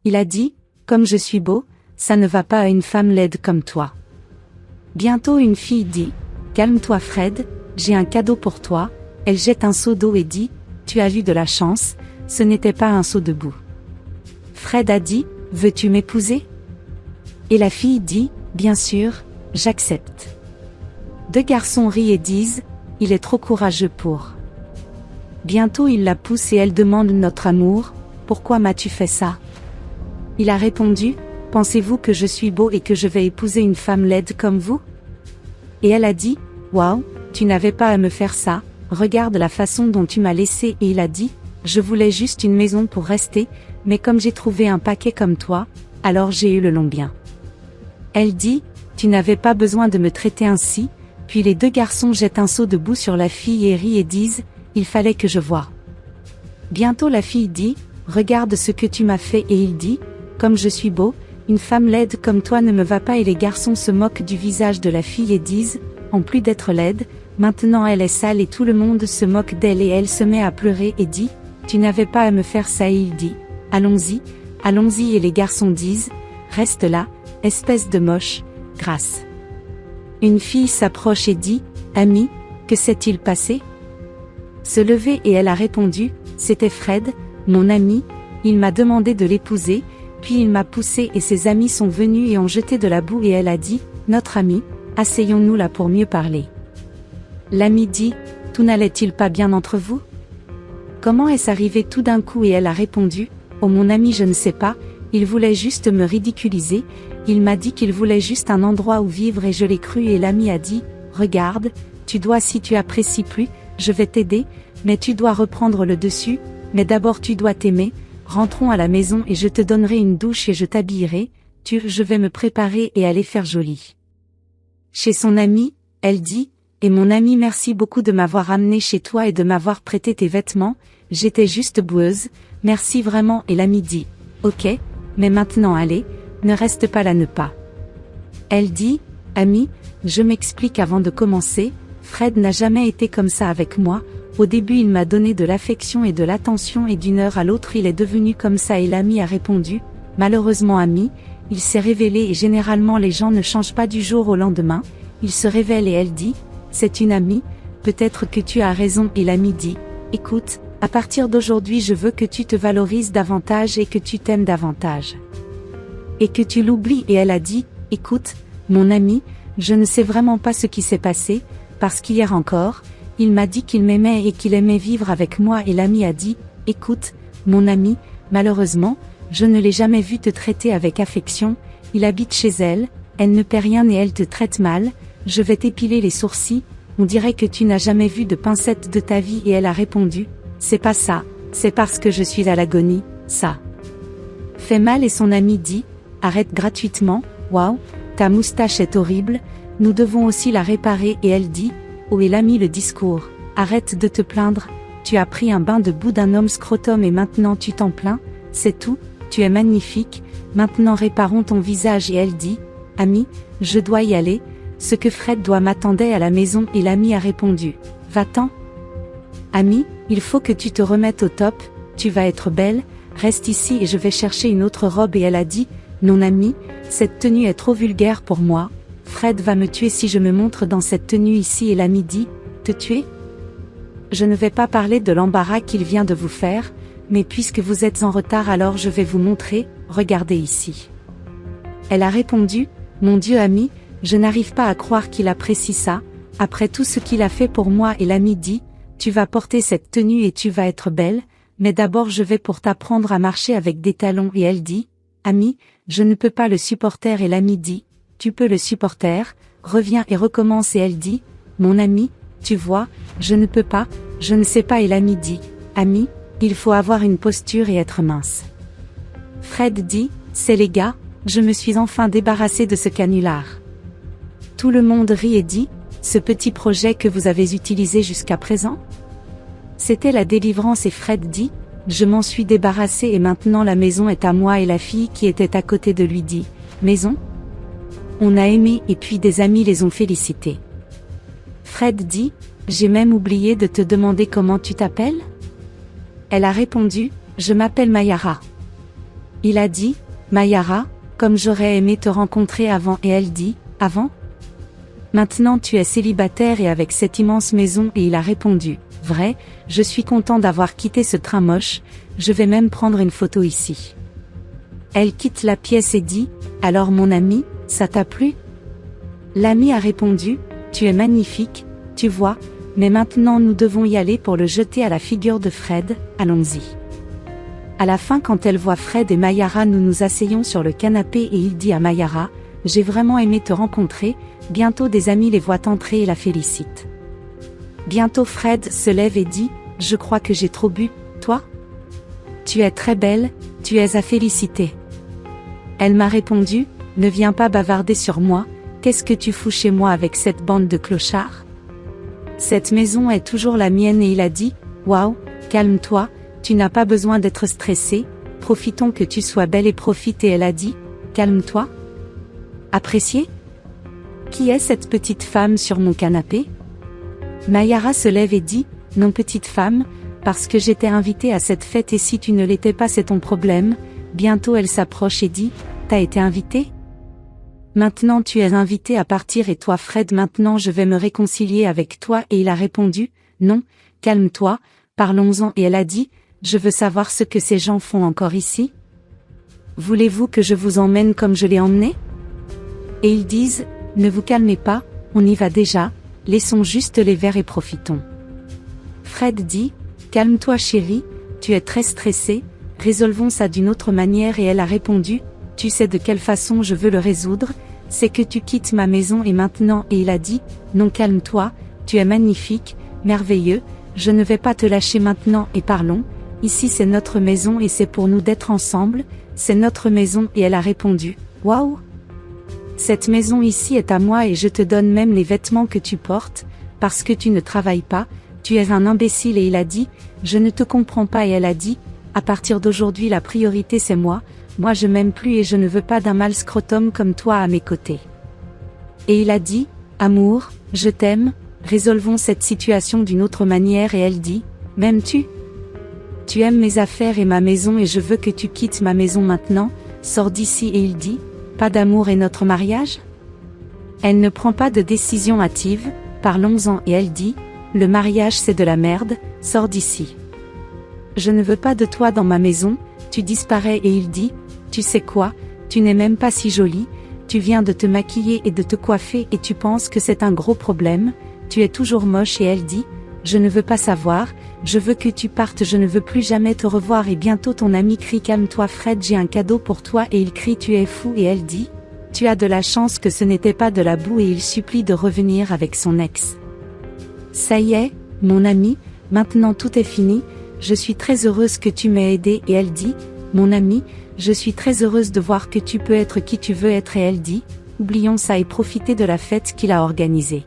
Il a dit, comme je suis beau, ça ne va pas à une femme laide comme toi. Bientôt une fille dit, calme-toi Fred, j'ai un cadeau pour toi. Elle jette un seau d'eau et dit, tu as eu de la chance, ce n'était pas un seau de boue. Fred a dit, veux-tu m'épouser? Et la fille dit, bien sûr, j'accepte. Deux garçons rient et disent, il est trop courageux pour. Bientôt il la pousse et elle demande notre amour, pourquoi m'as-tu fait ça? Il a répondu, pensez-vous que je suis beau et que je vais épouser une femme laide comme vous? Et elle a dit, waouh, tu n'avais pas à me faire ça, regarde la façon dont tu m'as laissé. Et il a dit, je voulais juste une maison pour rester, mais comme j'ai trouvé un paquet comme toi, alors j'ai eu le long bien. Elle dit, tu n'avais pas besoin de me traiter ainsi. Puis les deux garçons jettent un seau de boue sur la fille et rient et disent, il fallait que je voie. Bientôt la fille dit, regarde ce que tu m'as fait. Et il dit, comme je suis beau, une femme laide comme toi ne me va pas. Et les garçons se moquent du visage de la fille et disent, en plus d'être laide, maintenant elle est sale. Et tout le monde se moque d'elle et elle se met à pleurer et dit, tu n'avais pas à me faire ça. Et il dit, allons-y, allons-y. Et les garçons disent, reste là, espèce de moche, grâce. Une fille s'approche et dit, ami, que s'est-il passé? Se lever et elle a répondu, c'était Fred, mon ami, il m'a demandé de l'épouser, puis il m'a poussé et ses amis sont venus et ont jeté de la boue et elle a dit, notre ami, asseyons-nous là pour mieux parler. L'ami dit, tout n'allait-il pas bien entre vous? Comment est-ce arrivé tout d'un coup? Et elle a répondu, oh mon ami je ne sais pas, il voulait juste me ridiculiser, il m'a dit qu'il voulait juste un endroit où vivre et je l'ai cru. Et l'ami a dit, regarde, tu dois si tu apprécies plus, je vais t'aider, mais tu dois reprendre le dessus, mais d'abord tu dois t'aimer, rentrons à la maison et je te donnerai une douche et je t'habillerai, je vais me préparer et aller faire joli. Chez son ami, elle dit, et mon ami merci beaucoup de m'avoir amené chez toi et de m'avoir prêté tes vêtements, j'étais juste boueuse, merci vraiment. Et l'ami dit, ok, mais maintenant allez, ne reste pas là ne pas. Elle dit, ami, je m'explique avant de commencer, Fred n'a jamais été comme ça avec moi, au début il m'a donné de l'affection et de l'attention et d'une heure à l'autre il est devenu comme ça. Et l'ami a répondu, malheureusement ami, il s'est révélé et généralement les gens ne changent pas du jour au lendemain, il se révèle. Et elle dit, c'est une amie, peut-être que tu as raison. Et l'ami dit, écoute, à partir d'aujourd'hui je veux que tu te valorises davantage et que tu t'aimes davantage. Et que tu l'oublies. Et elle a dit, écoute, mon ami, je ne sais vraiment pas ce qui s'est passé, parce qu'hier encore, il m'a dit qu'il m'aimait et qu'il aimait vivre avec moi. Et l'ami a dit, écoute, mon ami, malheureusement, je ne l'ai jamais vu te traiter avec affection, il habite chez elle, elle ne paie rien et elle te traite mal, je vais t'épiler les sourcils, on dirait que tu n'as jamais vu de pincette de ta vie. Et elle a répondu, c'est pas ça, c'est parce que je suis à l'agonie, ça fait mal. Et son ami dit, arrête gratuitement, waouh, ta moustache est horrible, nous devons aussi la réparer. Et elle dit, oh et l'ami le discours, arrête de te plaindre, tu as pris un bain de boue d'un homme scrotum et maintenant tu t'en plains, c'est tout, tu es magnifique, maintenant réparons ton visage. Et elle dit, ami, je dois y aller, ce que Fred doit m'attendait à la maison. Et l'ami a répondu, va-t'en. Ami, il faut que tu te remettes au top, tu vas être belle, reste ici et je vais chercher une autre robe. Et elle a dit, non ami, cette tenue est trop vulgaire pour moi, Fred va me tuer si je me montre dans cette tenue ici. Et l'ami dit, te tuer? Je ne vais pas parler de l'embarras qu'il vient de vous faire, mais puisque vous êtes en retard alors je vais vous montrer, regardez ici. Elle a répondu, mon Dieu ami, je n'arrive pas à croire qu'il apprécie ça, après tout ce qu'il a fait pour moi. Et l'ami dit, tu vas porter cette tenue et tu vas être belle, mais d'abord je vais pour t'apprendre à marcher avec des talons. Et elle dit, ami, je ne peux pas le supporter. Et l'ami dit, tu peux le supporter, reviens et recommence. Et elle dit, mon ami, tu vois, je ne peux pas, je ne sais pas. Et l'ami dit, ami, il faut avoir une posture et être mince. Fred dit, c'est les gars, je me suis enfin débarrassé de ce canular. Tout le monde rit et dit, ce petit projet que vous avez utilisé jusqu'à présent? C'était la délivrance. Et Fred dit, je m'en suis débarrassé et maintenant la maison est à moi. Et la fille qui était à côté de lui dit, maison? On a aimé et puis des amis les ont félicités. Fred dit, j'ai même oublié de te demander comment tu t'appelles? Elle a répondu, je m'appelle Mayara. Il a dit, Mayara, comme j'aurais aimé te rencontrer avant et elle dit, avant? Maintenant tu es célibataire et avec cette immense maison et il a répondu, vrai, je suis content d'avoir quitté ce train moche, je vais même prendre une photo ici. Elle quitte la pièce et dit, alors mon ami, ça t'a plu? L'ami a répondu, tu es magnifique, tu vois, mais maintenant nous devons y aller pour le jeter à la figure de Fred, allons-y. À la fin quand elle voit Fred et Mayara nous nous asseyons sur le canapé et il dit à Mayara, j'ai vraiment aimé te rencontrer, bientôt des amis les voient entrer et la félicitent. Bientôt Fred se lève et dit, je crois que j'ai trop bu, toi? Tu es très belle, tu es à féliciter. Elle m'a répondu, ne viens pas bavarder sur moi, qu'est-ce que tu fous chez moi avec cette bande de clochards? Cette maison est toujours la mienne et il a dit, waouh, calme-toi, tu n'as pas besoin d'être stressé, profitons que tu sois belle et profite et elle a dit, calme-toi? Apprécié? Qui est cette petite femme sur mon canapé? Mayara se lève et dit, non petite femme, parce que j'étais invitée à cette fête et si tu ne l'étais pas c'est ton problème. Bientôt elle s'approche et dit, t'as été invitée? Maintenant tu es invité à partir et toi Fred maintenant je vais me réconcilier avec toi et il a répondu, non, calme-toi, parlons-en et elle a dit, je veux savoir ce que ces gens font encore ici. Voulez-vous que je vous emmène comme je l'ai emmené? Et ils disent, ne vous calmez pas, on y va déjà, laissons juste les verres et profitons. Fred dit, calme-toi chérie, tu es très stressée, résolvons ça d'une autre manière et elle a répondu, tu sais de quelle façon je veux le résoudre, c'est que tu quittes ma maison et maintenant et il a dit, non calme-toi, tu es magnifique, merveilleux, je ne vais pas te lâcher maintenant et parlons, ici c'est notre maison et c'est pour nous d'être ensemble, c'est notre maison et elle a répondu, waouh! Cette maison ici est à moi et je te donne même les vêtements que tu portes, parce que tu ne travailles pas, tu es un imbécile et il a dit, je ne te comprends pas et elle a dit, à partir d'aujourd'hui la priorité c'est moi je m'aime plus et je ne veux pas d'un mâle scrotum comme toi à mes côtés. Et il a dit, amour, je t'aime, résolvons cette situation d'une autre manière et elle dit, m'aimes-tu? Tu aimes mes affaires et ma maison et je veux que tu quittes ma maison maintenant, sors d'ici et il dit, pas d'amour et notre mariage? Elle ne prend pas de décision hâtive, parlons-en et elle dit, le mariage c'est de la merde, sors d'ici. Je ne veux pas de toi dans ma maison, tu disparais et il dit, tu sais quoi, tu n'es même pas si jolie, tu viens de te maquiller et de te coiffer et tu penses que c'est un gros problème, tu es toujours moche et elle dit, je ne veux pas savoir, je veux que tu partes, je ne veux plus jamais te revoir et bientôt ton ami crie calme-toi Fred j'ai un cadeau pour toi et il crie tu es fou et elle dit, tu as de la chance que ce n'était pas de la boue et il supplie de revenir avec son ex. Ça y est, mon ami, maintenant tout est fini, je suis très heureuse que tu m'aies aidé et elle dit, mon ami, je suis très heureuse de voir que tu peux être qui tu veux être et elle dit, oublions ça et profitez de la fête qu'il a organisée.